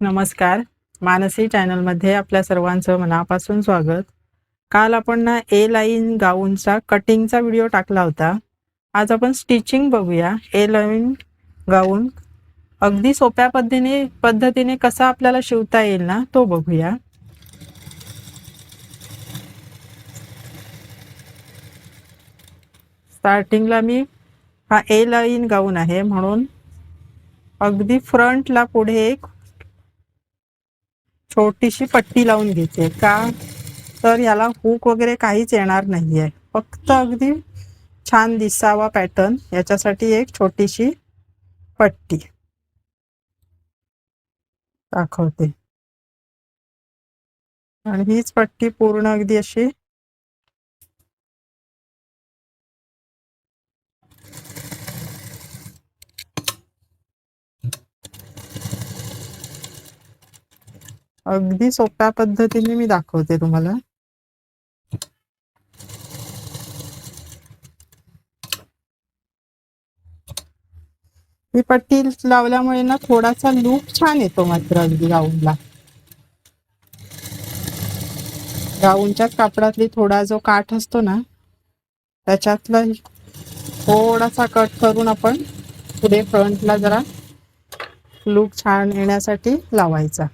नमस्कार. मानसी चॅनलमध्ये आपल्या सर्वांचं मनापासून स्वागत. काल आपण ना ए लाईन गाऊनचा कटिंगचा व्हिडिओ टाकला होता. आज आपण स्टिचिंग बघूया. ए लाईन गाऊन अगदी सोप्या पद्धतीने कसा आपल्याला शिवता येईल ना तो बघूया. स्टार्टिंगला मी हा ए लाईन गाऊन आहे म्हणून अगदी फ्रंटला पुढे एक छोटीशी पट्टी लावून घेते. का तर याला हुक वगैरे काहीच येणार नाहीये. फक्त अगदी छान दिसावा पॅटर्न याच्यासाठी एक छोटीशी पट्टी दाखवते. आणि हीच पट्टी पूर्ण अगदी अशी अगदी सोप्या पद्धतीने मी दाखवते तुम्हाला. ही पट्टी लावल्यामुळे ना थोडासा लूक छान येतो मात्र अगदी गाऊनला. गाऊनच्याच कापडातली थोडा जो काठ असतो ना त्याच्यातला थोडासा कट करून आपण पुढे फ्रंटला जरा लूक छान येण्यासाठी लावायचा.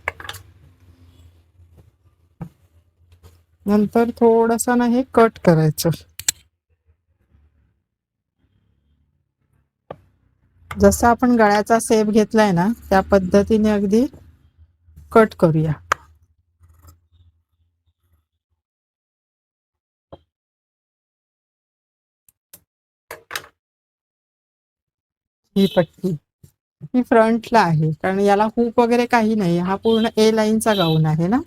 नंतर थोडासा ना हे कट करायचं. जसं आपण गळ्याचा शेप घेतलाय ना त्या पद्धतीने अगदी कट करूया. ही पट्टी ही फ्रंटला आहे कारण याला हुक वगैरे काही नाही. हा पूर्ण ए लाईनचा गाऊन आहे ना,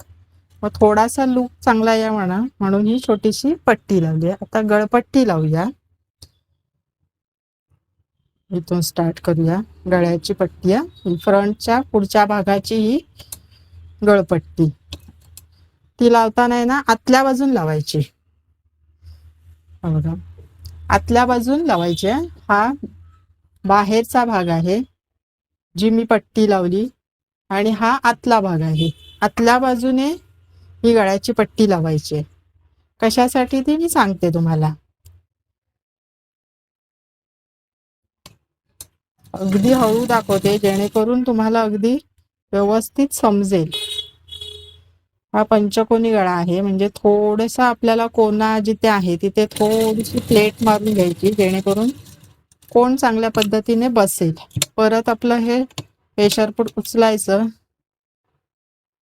मग थोडासा लूक चांगला या म्हणून ही छोटीशी पट्टी लावली. आता गळपट्टी लावूया. इथून स्टार्ट करूया. गळ्याची पट्टी आहे फ्रंटच्या पुढच्या भागाची ही गळपट्टी. ती लावताना आहे ना आतल्या बाजून लावायची. बघा आतल्या बाजून लावायची. हा बाहेरचा भाग आहे जी मी पट्टी लावली आणि हा आतला भाग आहे. आतल्या बाजूने ही गळ्याची पट्टी लावायची. कशासाठी ती मी सांगते तुम्हाला. अगदी हळू दाखवते जेणेकरून तुम्हाला अगदी व्यवस्थित समजेल. हा पंचकोनी गळा आहे म्हणजे थोडंसं आपल्याला कोना जिथे आहे तिथे थोडीशी प्लेट मारून घ्यायची जेणेकरून कोण चांगल्या पद्धतीने बसेल. परत आपलं हे प्रेशरफूट उचलायचं.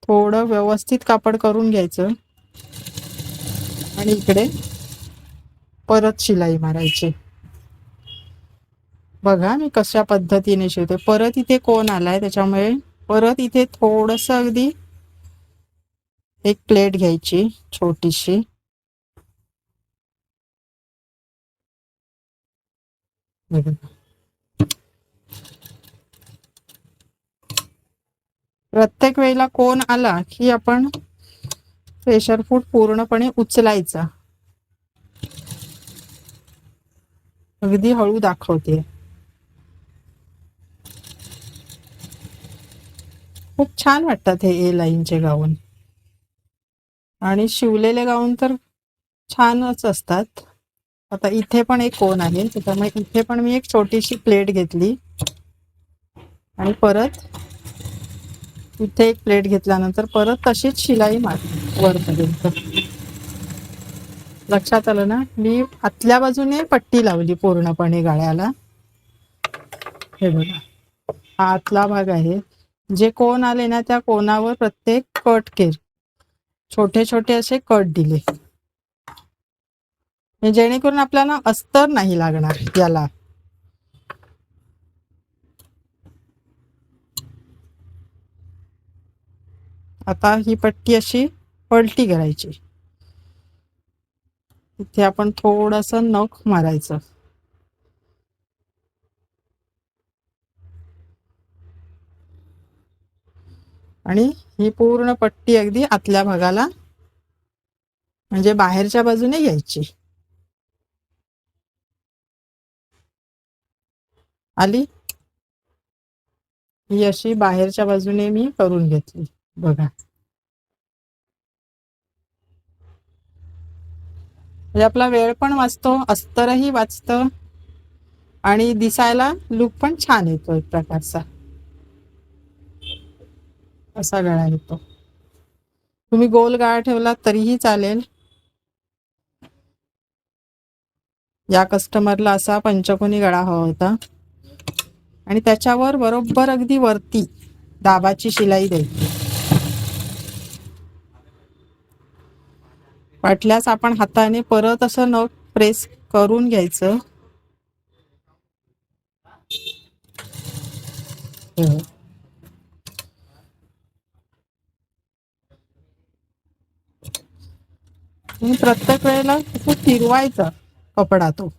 थोडं व्यवस्थित कापड करून घ्यायचं आणि इकडे परत शिलाई मारायची. बघा मी कशा पद्धतीने शिवते. परत इथे कोण आलाय त्याच्यामुळे परत इथे थोडस अगदी एक प्लेट घ्यायची छोटीशी. प्रत्येक वेळेला कोण आला की आपण प्रेशर फूट पूर्णपणे उचलायचा. अगदी हळू दाखवते. खूप छान वाटतात हे ए लाईनचे गाऊन आणि शिवलेले गाऊन तर छानच असतात. आता इथे पण एक कोण आहे त्याच्यामुळे इथे पण मी एक छोटीशी प्लेट घेतली आणि परत इथे एक प्लेट घेतल्यानंतर परत तशीच शिलाई मारली वरपर्यंत. लक्षात आलं ना. मी आतल्या बाजूने पट्टी लावली पूर्णपणे गळ्याला. हे बघा हा आतला भाग आहे. जे कोण आले ना त्या कोणावर प्रत्येक कट केर छोटे छोटे असे कट दिले जेणेकरून आपल्याला अस्तर नाही लागणार याला. आता ही पट्टी अशी पलटी करायची. इथे आपण थोडस नख मारायचं. आणि ही पूर्ण पट्टी अगदी आतल्या भागाला म्हणजे बाहेरच्या बाजूने घ्यायची. आली. ही अशी बाहेरच्या बाजूने मी करून घेतली बघा. म्हणजे आपला वेळ पण वाचतो, अस्तरही वाचतं आणि दिसायला लुक पण छान येतो एक प्रकारचा. असा गळा येतो. तुम्ही गोल गळा ठेवला तरीही चालेल. या कस्टमरला असा पंचकोनी गळा हवा होता आणि त्याच्यावर बरोबर अगदी वरती दाबाची शिलाई द्यायची. वाटल्यास आपण हाताने परत असं नख प्रेस करून घ्यायचं. प्रत्येक वेळेला खूप फिरवायचा कपडा तो.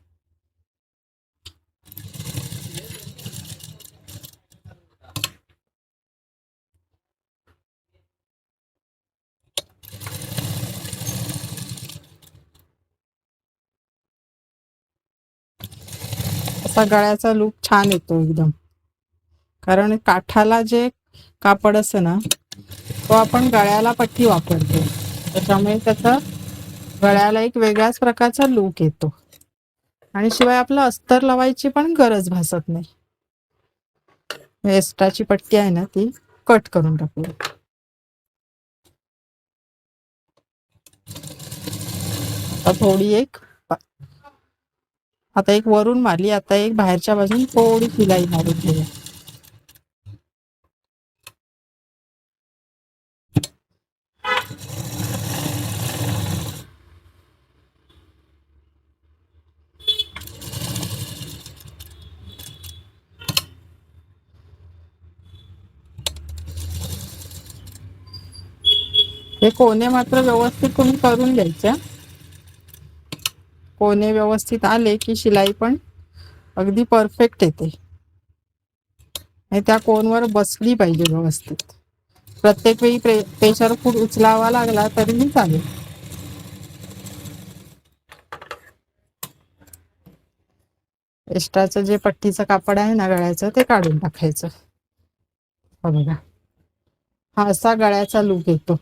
असा गळ्याचा लुक छान येतो एकदम. कारण काठाला जे कापड असतं ना तो आपण गळ्याला पट्टी वापरतो, त्याच्यामुळे त्याचा गळ्याला एक वेगळ्याच प्रकारचा लुक येतो आणि शिवाय आपलं अस्तर लावायची पण गरज भासत नाही. एक्स्ट्राची पट्टी आहे ना ती कट करून टाकूया. आता एक वरून मारली, आता एक बाहेरच्या बाजून थोडी शिलाई मारून घेऊया. हे कोणे मात्र व्यवस्थित तुम्ही करून घ्यायचे. कोणे व्यवस्थित आले की शिलाई पण अगदी परफेक्ट येते आणि त्या कोनवर बसली पाहिजे व्यवस्थित. प्रत्येक वेळी प्रेशर फूड उचलावा लागला तरीही चालेल. एक्स्ट्राचं जे पट्टीचं कापड आहे ना गळ्याचं ते काढून टाकायचं. बघा हा असा गळ्याचा लुक येतो.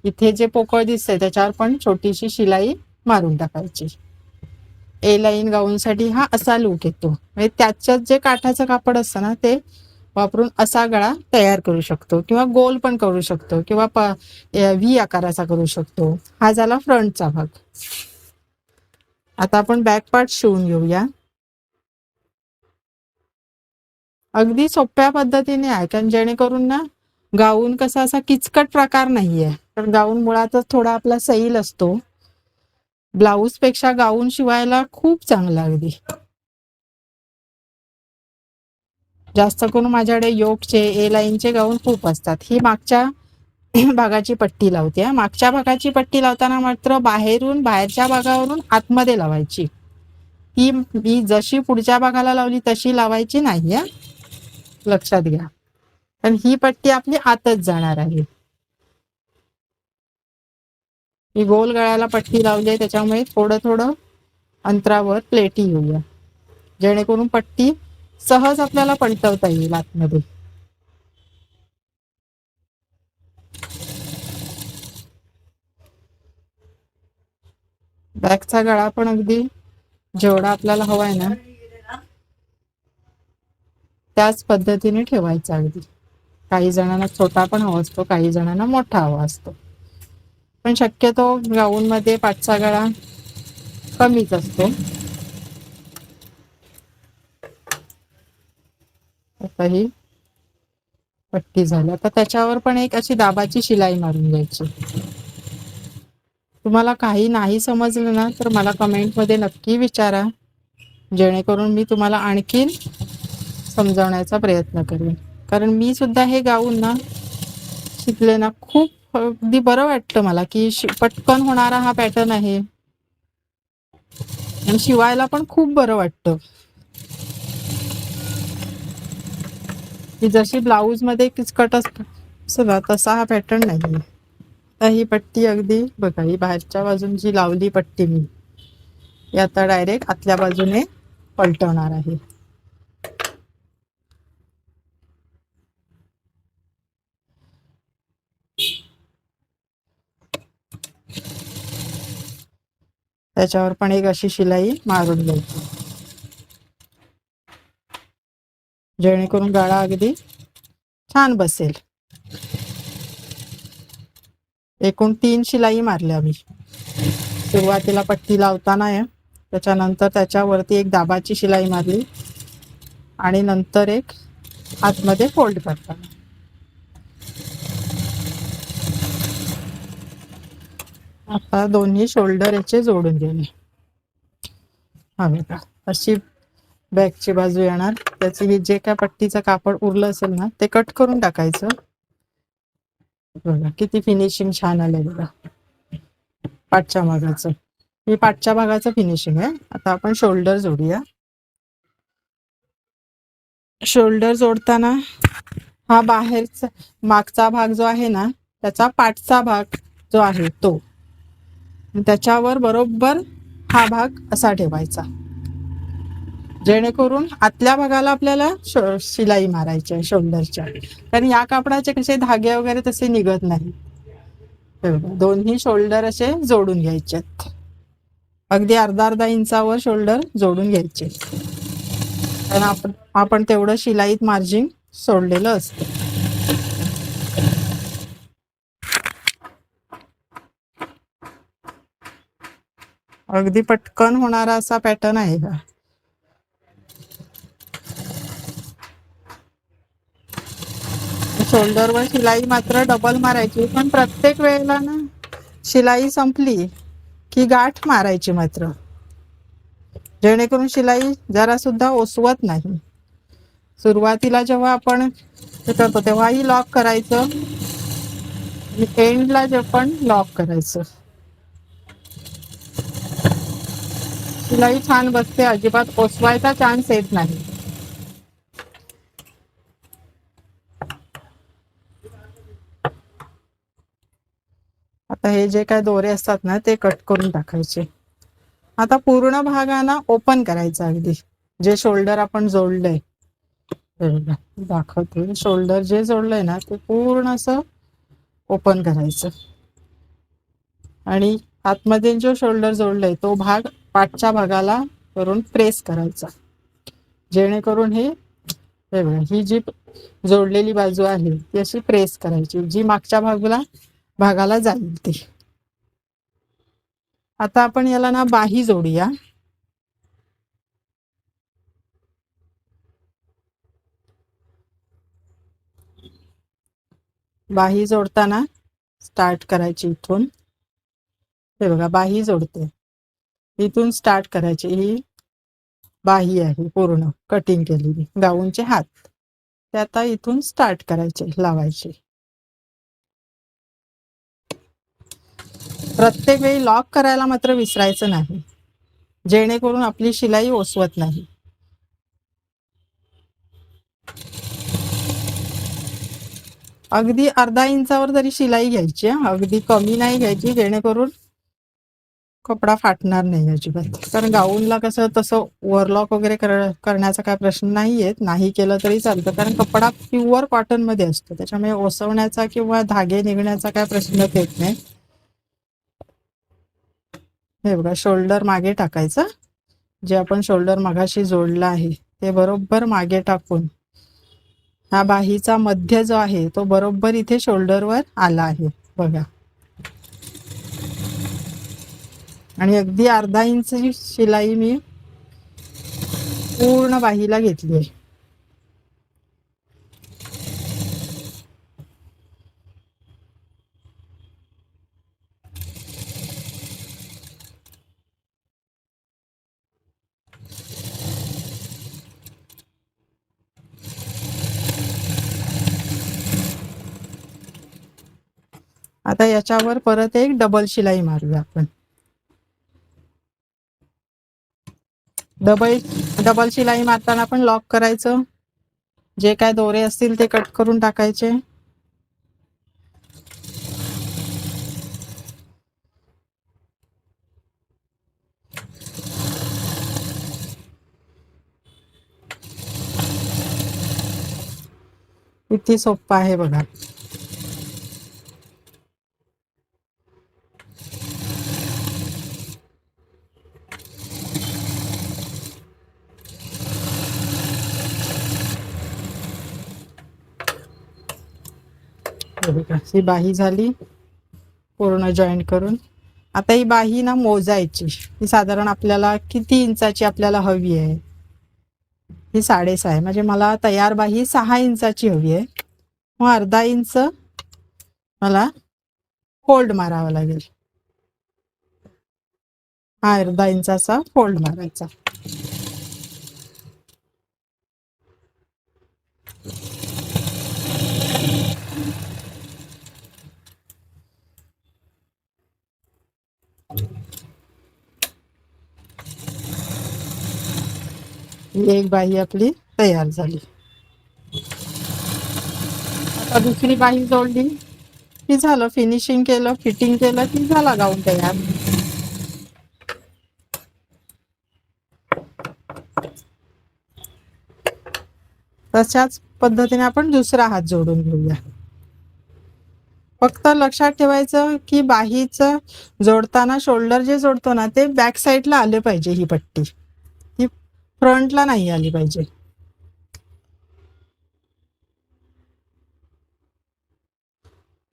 इथे जे पोकळ दिसतंय त्याच्यावर पण छोटीशी शिलाई मारून टाकायची. ए लाईन गाऊन साठी हा असा लुक येतो. म्हणजे त्याच्यात जे काठाचं कापड असतं ना ते वापरून असा गळा तयार करू शकतो किंवा गोल पण करू शकतो किंवा व्ही आकाराचा करू शकतो. हा झाला फ्रंटचा भाग. आता आपण बॅक पार्ट शिवून घेऊया. अगदी सोप्या पद्धतीने आहे, कारण जेणेकरून ना गाऊन कसा असा किचकट प्रकार नाहीये. तर गाऊन मुळातच थोडा आपला सैल असतो. ब्लाऊज पेक्षा गाऊन शिवायला खूप चांगला अगदी. जास्त करून माझ्याकडे योकचे ए लाईनचे गाऊन खूप असतात. ही मागच्या भागाची पट्टी लावते. मागच्या भागाची पट्टी लावताना मात्र बाहेरच्या भागावरून आतमध्ये लावायची. ती मी जशी पुढच्या भागाला लावली तशी लावायची नाही, लक्षात घ्या. पण ही पट्टी आपली आतच जाणार आहे. मी गोल गळ्याला पट्टी लावली आहे त्याच्यामुळे थोडं थोडं अंतरावर प्लेटी घेऊया, जेणेकरून पट्टी सहज आपल्याला पलटवता येईल आतमध्ये. बॅकचा गळा पण अगदी जेवढा आपल्याला हवाय ना त्याच पद्धतीने ठेवायचा. अगदी काही जणांना छोटा पण हवा असतो, काही जणांना मोठा हवा असतो, पण शक्यतो गाऊन मध्ये पाठचा गळा कमीच असतो. आता ही पट्टी झाली. आता त्याच्यावर पण एक अशी दाबाची शिलाई मारून घ्यायची. तुम्हाला काही नाही समजलं ना तर मला कमेंट मध्ये नक्की विचारा, जेणेकरून मी तुम्हाला आणखीन समजावण्याचा प्रयत्न करेन. कारण मी सुद्धा हे गाऊन ना शिकले ना, खूप अगदी बरं वाटतं मला की पटकन होणारा हा पॅटर्न आहे आणि शिवायला पण खूप बरं वाटतं. की जशी ब्लाऊज मध्ये किचकट असतं तसा हा पॅटर्न नाही. आता ही पट्टी अगदी बघा, ही बाहेरच्या बाजून जी लावली पट्टी मी ही आता डायरेक्ट आतल्या बाजूने पलटवणार आहे. त्याच्यावर पण एक अशी शिलाई मारून घ्यायची, जेणेकरून गळा अगदी छान बसेल. एकूण 3 शिलाई मारल्या मी. सुरुवातीला पट्टी लावताना आहे, त्याच्यानंतर त्याच्यावरती एक दाबाची शिलाई मारली आणि नंतर एक आतमध्ये फोल्ड करताना. आता दोन्ही शोल्डर याचे जोडून गेले. हा बघा, अशी बॅकची बाजू येणार. त्याची ही जे काय पट्टीचं कापड उरलं असेल ना ते कट करून टाकायचं. बघा किती फिनिशिंग छान आलंय बघा पाठच्या भागाचं. ही पाठच्या भागाचं फिनिशिंग आहे. आता आपण शोल्डर जोडूया. शोल्डर जोडताना हा बाहेरचा मागचा भाग जो आहे ना त्याचा पाठचा भाग जो आहे तो, त्याच्यावर बरोबर हा भाग असा ठेवायचा, जेणेकरून आतल्या भागाला आपल्याला शिलाई मारायची आहे शोल्डरच्या. कारण या कापडाचे कसे धागे वगैरे तसे निघत नाही. दोन्ही शोल्डर असे जोडून घ्यायचे, अगदी अर्धा इंचावर शोल्डर जोडून घ्यायचे. कारण आपण तेवढं शिलाईत मार्जिन सोडलेलं असतं. अगदी पटकन होणारा असा पॅटर्न आहे हा. शोल्डरवर शिलाई मात्र डबल मारायची, पण प्रत्येक वेळेला ना शिलाई संपली की गाठ मारायची मात्र, जेणेकरून शिलाई जरा सुद्धा ओसवत नाही. सुरुवातीला जेव्हा आपण हे करतो तेव्हाही लॉक करायचं, एंडला जे पण लॉक करायचं. शिलाई छान बसते, अजिबात ओसवायचा चान्स येत नाही. आता हे जे काय दोरे असतात ना ते कट करून टाकायचे. आता पूर्ण भागाना ओपन करायचं, अगदी जे शोल्डर आपण जोडलंय दाखवते. शोल्डर जे जोडलंय ना ते पूर्ण असं ओपन करायचं आणि आतमध्ये जो शोल्डर जोडलाय तो भाग पाठच्या भागाला करून प्रेस करायचा, जेणेकरून ही जी जोडलेली बाजू आहे ती अशी प्रेस करायची, जी मागच्या भागाला जाईल ती. आता आपण याला ना बाही जोडूया. बाही जोडताना स्टार्ट करायची इथून. हे बघा बाही जोडते, इथून स्टार्ट करायची. ही बाही आहे पूर्ण कटिंग केलेली, गाऊनचे हात. ते आता इथून स्टार्ट करायचे लावायचे. प्रत्येक वेळी लॉक करायला मात्र विसरायचं नाही, जेणेकरून आपली शिलाई ओसवत नाही. अगदी अर्धा इंचावर तरी शिलाई घ्यायची, अगदी कमी नाही घ्यायची, जेणेकरून कपडा फाटणार नाही अजिबात. कारण गाऊनला कसं तसं ओव्हरलॉक वगैरे करण्याचा काय प्रश्न नाही येत, नाही केलं तरी चालतं, कारण कपडा प्युअर कॉटन मध्ये असतो, त्याच्यामुळे ओसवण्याचा किंवा धागे निघण्याचा काय प्रश्नच येत नाही. हे बघा शोल्डर मागे टाकायचं, जे आपण शोल्डर मगाशी जोडला आहे ते बरोबर मागे टाकून हा बाहीचा मध्य जो आहे तो बरोबर इथे शोल्डरवर आला आहे बघा. आणि अगदी अर्धा इंच शिलाई मी पूर्ण बाहीला घेतली आहे. आता याच्यावर परत एक डबल शिलाई मारूया आपण. डबल शिलाई मारताना पण लॉक करायचं, जे काय दोरे असतील ते कट करून टाकायचे. किती सोपं आहे बघा. ही बाही झाली पूर्ण जॉईंट करून. आता ही बाही ना मोजायची. ही साधारण आपल्याला किती इंचाची आपल्याला हवी आहे. ही 6.5 आहे, म्हणजे मला तयार बाही 6 इंचाची हवी आहे. मग अर्धा इंच मला फोल्ड मारावा लागेल. हा अर्धा इंचाचा फोल्ड मारायचा. एक बाही आपली तयार झाली. आता दुसरी बाही जोडली की झालं. फिनिशिंग केलं, फिटिंग केलं की झाला गाऊन तयार. तशाच पद्धतीने आपण दुसरा हात जोडून घेऊया. फक्त लक्षात ठेवायचं की बाहीचं जोडताना शोल्डर जे जोडतो ना ते बॅक साईडला आले पाहिजे. ही पट्टी ही फ्रंटला नाही आली पाहिजे.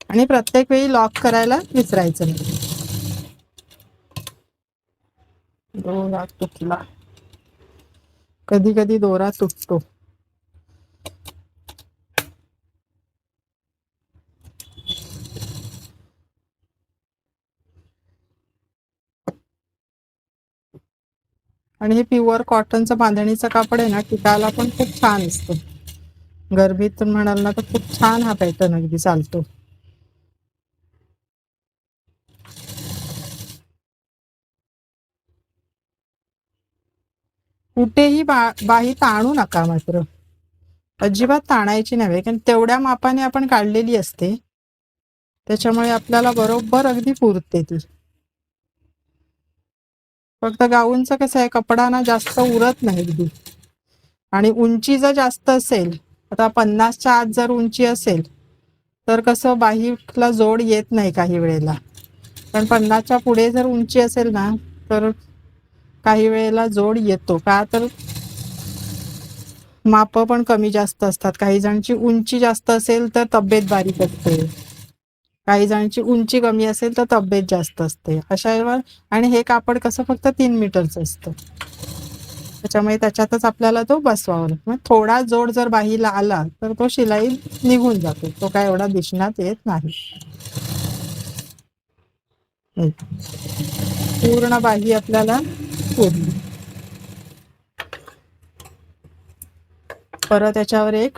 आणि प्रत्येक वेळी लॉक करायला विसरायचं नाही. दोरा तुटला, कधी कधी दोरा तुटतो. आणि हे प्युअर कॉटनचं बांधणीचं कापड आहे ना, टिकायला पण खूप छान असतं. गरमीतून म्हणाल ना तर खूप छान हा पॅटर्न अगदी चालतो. कुठेही बाही ताणू नका मात्र. अजिबात ताणायची नव्हे, कारण तेवढ्या मापाने आपण काढलेली असते, त्याच्यामुळे आपल्याला बरोबर अगदी पुरते ती. फक्त गाऊनचं कसं आहे, कपडा ना जास्त उरत नाही अगदी. आणि उंची जर जास्त असेल, आता 50च्या आत जर उंची असेल तर कसं बाहीला जोड येत नाही काही वेळेला. पण 50च्या पुढे जर उंची असेल ना तर काही वेळेला जोड येतो. का तर माप पण कमी जास्त असतात. काही जणांची उंची जास्त असेल तर तब्येत बारीक असते, काही जणांची उंची कमी असेल तर तब्येत जास्त असते. अशा वेळेला आणि हे कापड कसं फक्त 3 मीटरचं असतं, त्याच्यामुळे त्याच्यातच आपल्याला तो बसवावा लागतो. थोडा जोड जर बाहीला आला तर तो शिलाई निघून जातो, तो काय एवढा दिसण्यात येत नाही. पूर्ण बाही आपल्याला पूर्ण. परत याच्यावर एक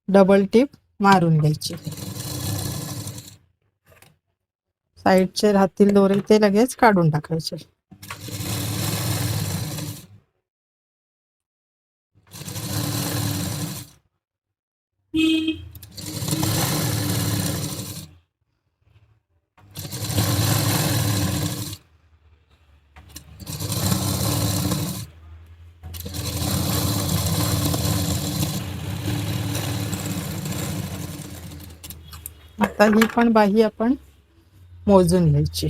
डबल टिप मारून घ्यायची. साईडचे राहतील दोरे ते लगेच काढून टाकायचे. आता ही पण बाही आपण मोजून घ्यायची.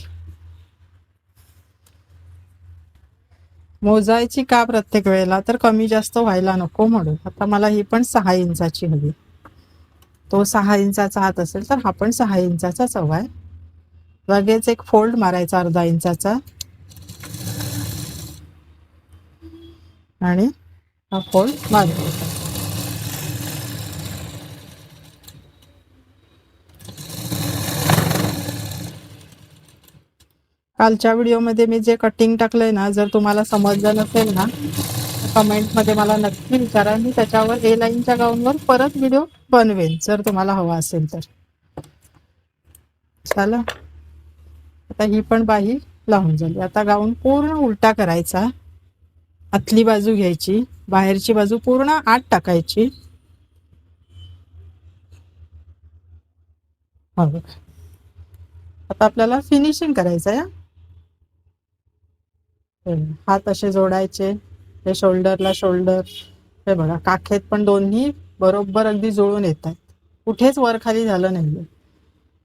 मोजायची का प्रत्येक वेळेला, तर कमी जास्त व्हायला नको म्हणून. आता मला ही पण 6 इंचाची हवी. तो 6 इंचाचा हात असेल तर हा पण 6 इंचाचाच हवा आहे. लगेच एक फोल्ड मारायचा अर्धा इंचाचा आणि हा फोल्ड मारायचा. कालच्या व्हिडिओमध्ये मी जे कटिंग टाकलंय ना, जर तुम्हाला समजलं नसेल ना कमेंटमध्ये मला नक्की विचारा. मी त्याच्यावर ए लाईनच्या गाऊनवर परत व्हिडिओ बनवेन जर तुम्हाला हवा असेल तर. चला, आता ही पण बाही लावून झाली. आता गाऊन पूर्ण उलटा करायचा. आतली बाजू घ्यायची, बाहेरची बाजू पूर्ण आत टाकायची. आता आपल्याला फिनिशिंग करायचं आहे. हात असे जोडायचे, हे शोल्डरला शोल्डर. हे बघा, काखेत पण दोन्ही बरोबर अगदी जुळून येतात, कुठेच वर खाली झालं नाहीये.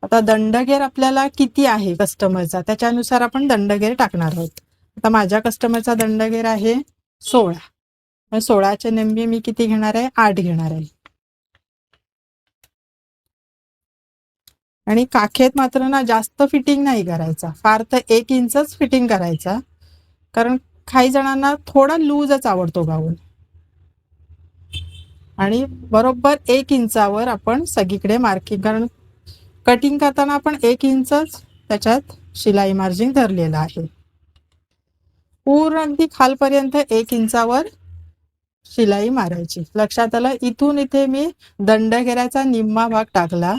आता दंडगेर आपल्याला किती आहे कस्टमरचा त्याच्यानुसार आपण दंडगेर टाकणार आहोत. आता माझ्या कस्टमरचा दंडगेर आहे 16. 16चे नेमके मी किती घेणार आहे, 8 घेणार आहे. आणि काखेत मात्र ना जास्त फिटिंग नाही करायचा, फार तर 1 इंचच फिटिंग करायचा, कारण काही जणांना थोडा लूजच आवडतो गाऊन. आणि बरोबर 1 इंचावर आपण सगळीकडे मार्किंग, कारण कटिंग करताना आपण 1 इंचच त्याच्यात शिलाई मार्जिन धरलेलं आहे. पूर्ण अगदी खालपर्यंत 1 इंचावर शिलाई मारायची. लक्षात आलं? इथून इथे मी दंडघेऱ्याचा निम्मा भाग टाकला,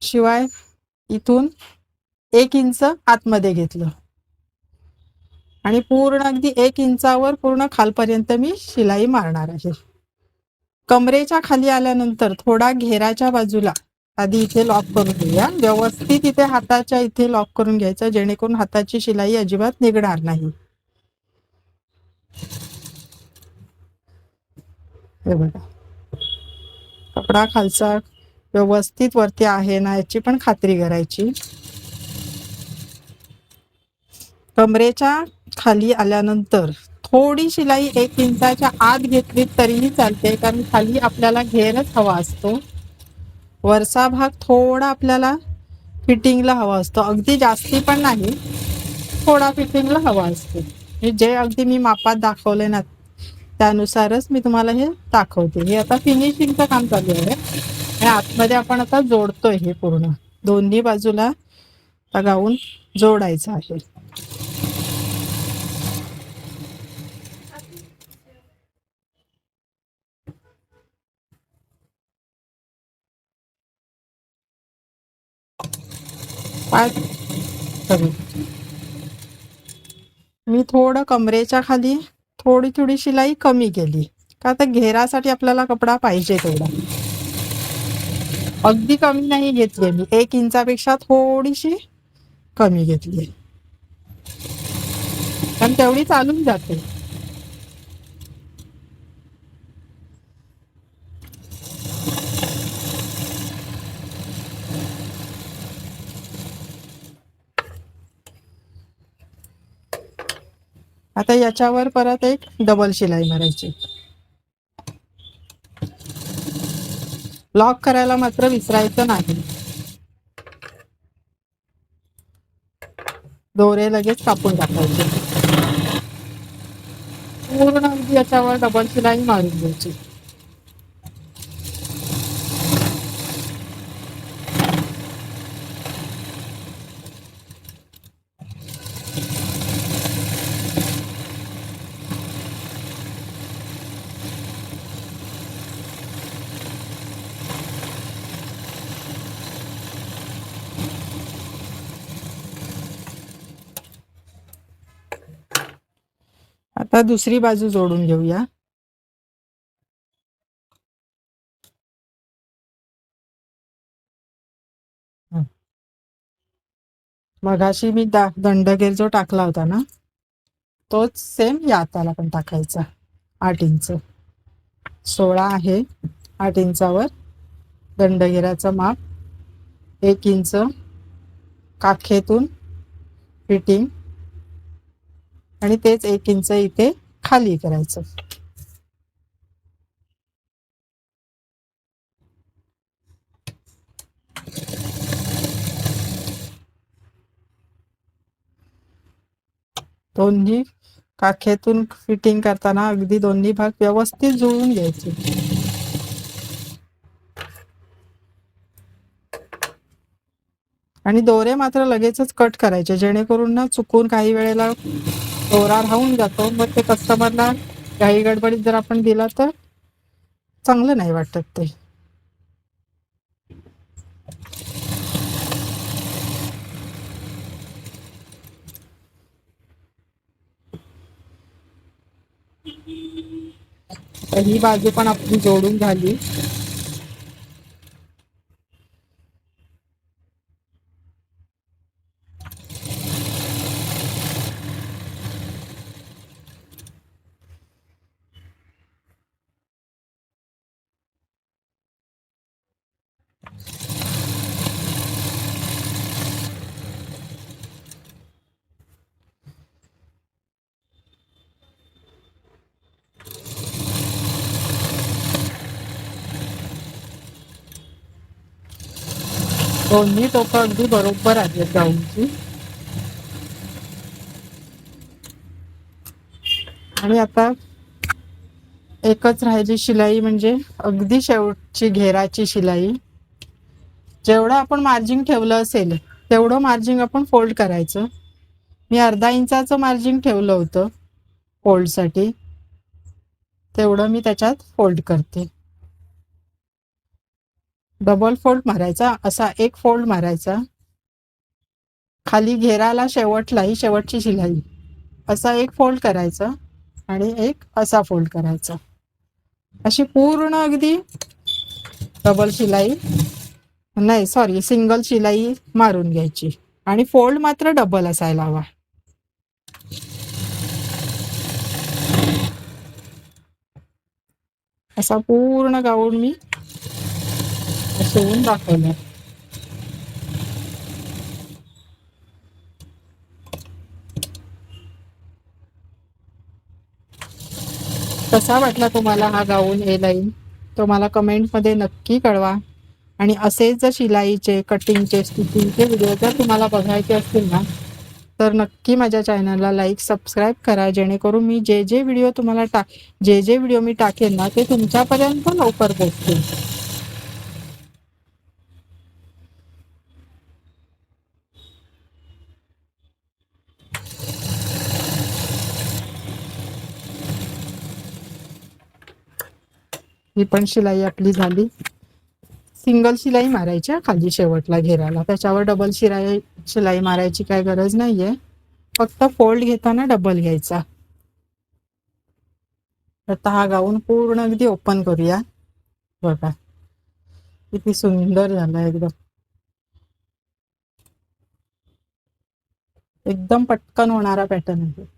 शिवाय इथून 1 इंच आतमध्ये घेतलं आणि पूर्ण अगदी 1 इंचावर पूर्ण खालपर्यंत मी शिलाई मारणार आहे. कमरेच्या खाली आल्यानंतर थोडा घेराच्या बाजूला आधी इथे लॉक करून घेऊया. व्यवस्थित इथे हाताच्या इथे लॉक करून घ्यायचं, जेणेकरून हाताची शिलाई अजिबात निघणार नाही. हे बघा, कपडा खालचा व्यवस्थित वरती आहे ना याची पण खात्री करायची. कमरेच्या खाली आल्यानंतर थोडी शिलाई 1 इंचाच्या आत घेतली तरीही चालते, कारण खाली आपल्याला घेरच हवा असतो. वरचा भाग थोडा आपल्याला फिटिंगला हवा असतो, अगदी जास्ती पण नाही, थोडा फिटिंगला हवा असतो. जे अगदी मी मापात दाखवले ना त्यानुसारच मी तुम्हाला हे दाखवते. हे आता फिनिशिंगचं काम चालू आहे आणि आतमध्ये आपण आता जोडतोय. हे पूर्ण दोन्ही बाजूला गाऊन जोडायचं आहे. मी थोडं कमरेच्या खाली थोडी थोडी शिलाई कमी केली, का तर घेरासाठी आपल्याला कपडा पाहिजे तेवढा. अगदी कमी नाही घेतली मी, 1 इंचापेक्षा थोडीशी कमी घेतली, कारण तेवढी चालून जाते. आता याच्यावर परत एक डबल शिलाई मारायची. लॉक करायला मात्र विसरायचं नाही. दोरे लगेच कापून टाकायचे. पूर्ण अगदी याच्यावर डबल शिलाई मारून द्यायची. आता दुसरी बाजू जोडून घेऊया. मगाशी मी दंडगेर जो टाकला होता ना तोच सेम या हाताला पण टाकायचा. 8 इंच 16 आहे. 8 इंचावर दंडगेराचं माप, 1 इंच काखेतून फिटिंग आणि तेच 1 इंच इथे खाली करायचं. दोन्ही काखेतून फिटिंग करताना अगदी दोन्ही भाग व्यवस्थित जुळवून घ्यायचे. आणि दोरे मात्र लगेचच कट करायचे, जेणेकरून ना चुकून काही वेळेला दोरा राहून जातो, मग ते कस्टमरला काही गडबडीत जर आपण दिला तर चांगलं नाही वाटत ते. ही बाजू पण आपली जोडून झाली. दोन्ही टोकं अगदी बरोबर आहेत गाऊनची. आणि आता एकच राहिली शिलाई, म्हणजे अगदी शेवटची घेराची शिलाई. जेवढं आपण मार्जिन ठेवलं असेल तेवढं मार्जिन आपण फोल्ड करायचं. मी अर्धा इंचाचं मार्जिन ठेवलं होतं फोल्डसाठी, तेवढं मी त्याच्यात फोल्ड करते. डबल फोल्ड मारायचा, असा एक फोल्ड मारायचा खाली घेराला, शेवटला ही शेवटची शिलाई, असा एक फोल्ड करायचा आणि एक असा फोल्ड करायचा. अशी पूर्ण अगदी डबल शिलाई, नाही सॉरी, सिंगल शिलाई मारून घ्यायची आणि फोल्ड मात्र डबल असायला हवा. असा पूर्ण गाऊन मी शिवून दाखवलं. कसा वाटला तुम्हाला हा गाऊन ए लाईन, तो मला कमेंटमध्ये नक्की कळवा. आणि असेच जर शिलाईचे, कटिंगचे, स्टिचिंगचे व्हिडिओ जर तुम्हाला बघायचे असतील ना, तर नक्की माझ्या चॅनलला लाईक, सबस्क्राईब करा, जेणेकरून मी जे जे व्हिडिओ मी टाकेन ना, ते तुमच्यापर्यंत लवकर पोहोचतील. ही पण शिलाई आपली झाली. सिंगल शिलाई मारायची खाली शेवटला घेराला, त्याच्यावर डबल शिलाई मारायची काय गरज नाहीये. फक्त फोल्ड घेताना डबल घ्यायचा. आता हा गाऊन पूर्ण अगदी ओपन करूया. बघा किती सुंदर झाला, एकदम पटकन होणारा पॅटर्न आहे.